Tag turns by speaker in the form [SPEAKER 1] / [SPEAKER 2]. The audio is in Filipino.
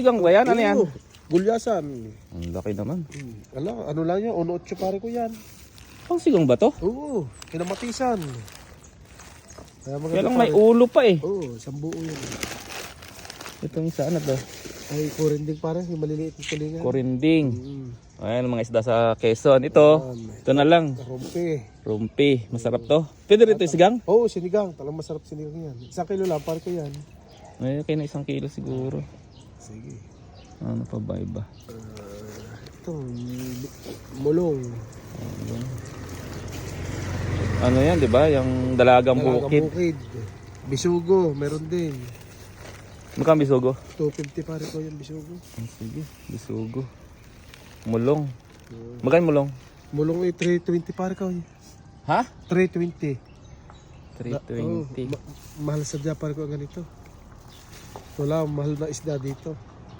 [SPEAKER 1] Sigang ba yan? Ano yan?
[SPEAKER 2] Oo, gulyasan.
[SPEAKER 1] Ang laki naman.
[SPEAKER 2] Ano lang yan, 1.8 pare ko yan.
[SPEAKER 1] Pang sigang ba to?
[SPEAKER 2] Oo, kinamatisan.
[SPEAKER 1] Kaya lang may ulo pa eh.
[SPEAKER 2] Oo, isang buo yan.
[SPEAKER 1] Itong isa ano to?
[SPEAKER 2] Ay, kurinding pare, yung maliliit na tulingan.
[SPEAKER 1] Kurinding. Ayan mga isda sa Quezon. Ito na lang.
[SPEAKER 2] Rumpi.
[SPEAKER 1] Rumpi. Masarap to. Pwede rin ito isigang?
[SPEAKER 2] Oo, sinigang. Talagang masarap sinigang yan. 1 kilo lang, pare ko yan.
[SPEAKER 1] Ay, okay na 1 kilo siguro.
[SPEAKER 2] Sige.
[SPEAKER 1] Ano pa ba iba?
[SPEAKER 2] Ito, mulong.
[SPEAKER 1] Ano yan, di ba? Yung dalagang bukid.
[SPEAKER 2] Bukid. Bisugo, meron din.
[SPEAKER 1] Magkano bisugo?
[SPEAKER 2] 250 pare ko yung bisugo.
[SPEAKER 1] Sige, bisugo. Mulong. Magkano mulong?
[SPEAKER 2] Mulong ay 320 pare ko.
[SPEAKER 1] Ha?
[SPEAKER 2] 320.
[SPEAKER 1] 320.
[SPEAKER 2] Mahal sa Japan ko ang ganito. Wala, mahal na isda dito.